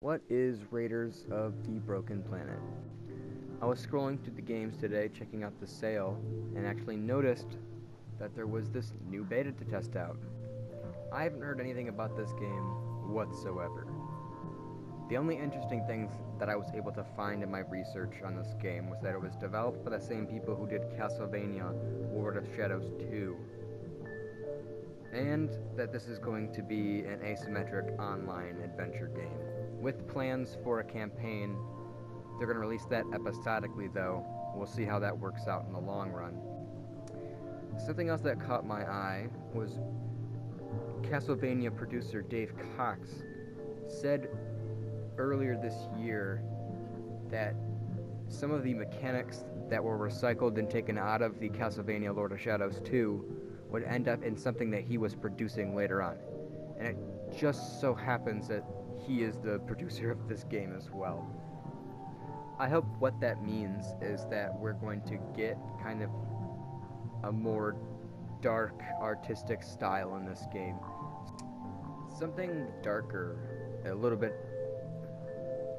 What is Raiders of the Broken Planet? I was scrolling through the games today, checking out the sale, and actually noticed that there was this new beta to test out. I haven't heard anything about this game whatsoever. The only interesting things that I was able to find in my research on this game was that it was developed by the same people who did Castlevania Lord of Shadows 2, and that this is going to be an asymmetric online adventure game. With plans for a campaign, they're going to release that episodically though. We'll see how that works out in the long run. Something else that caught my eye was Castlevania producer Dave Cox said earlier this year that some of the mechanics that were recycled and taken out of the Castlevania Lord of Shadows 2 would end up in something that he was producing later on. And it just so happens that he is the producer of this game as well. I hope what that means is that we're going to get kind of a more dark artistic style in this game. Something darker, a little bit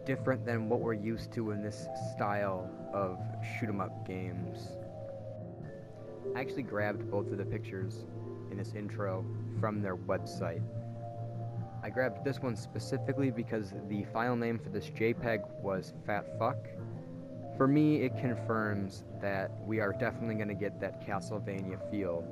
different than what we're used to in this style of shoot 'em up games. I actually grabbed both of the pictures in this intro from their website. I grabbed this one specifically because the file name for this JPEG was Fat Fuck. For me, it confirms that we are definitely going to get that Castlevania feel.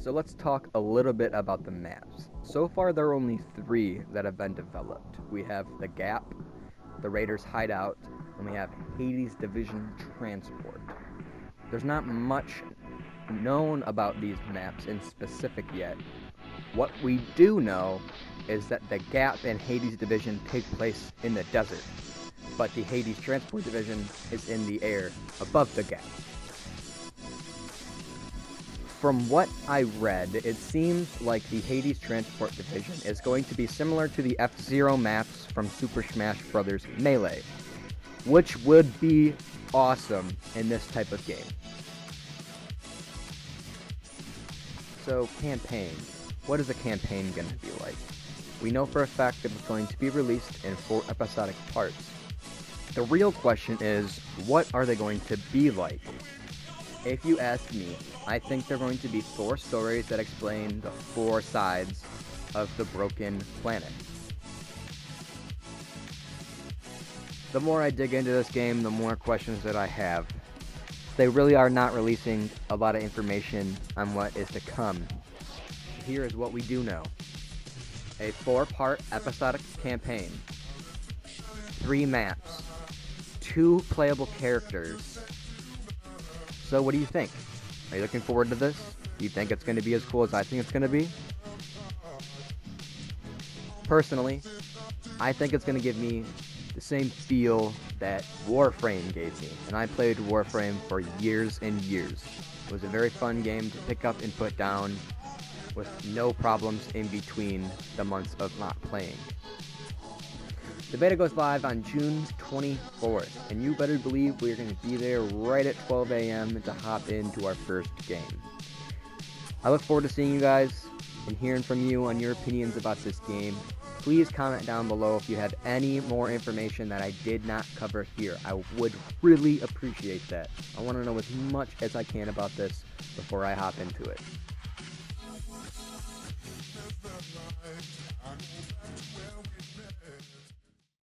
So let's talk a little bit about the maps. So far there are only 3 that have been developed. We have the Gap, the Raiders Hideout, and we have Hades Division Transport. There's not much known about these maps in specific yet. What we do know is that the Gap and Hades Division take place in the desert, but the Hades Transport Division is in the air above the Gap. From what I read, it seems like the Hades Transport Division is going to be similar to the F-Zero maps from Super Smash Bros. Melee, which would be awesome in this type of game. So, campaign. What is a campaign going to be like? We know for a fact that it's going to be released in 4 episodic parts. The real question is, what are they going to be like? If you ask me, I think they're going to be 4 stories that explain the 4 sides of the broken planet. The more I dig into this game, the more questions that I have. They really are not releasing a lot of information on what is to come. Here is what we do know. A 4-part episodic campaign, 3 maps, 2 playable characters. So what do you think? Are you looking forward to this? Do you think it's going to be as cool as I think it's going to be? Personally, I think it's going to give me the same feel that Warframe gave me. And I played Warframe for years and years. It was a very fun game to pick up and put down with no problems in between the months of not playing. The beta goes live on June 24th, and you better believe we're going to be there right at 12 a.m. to hop into our first game. I look forward to seeing you guys and hearing from you on your opinions about this game. Please comment down below if you have any more information that I did not cover here. I would really appreciate that. I want to know as much as I can about this before I hop into it.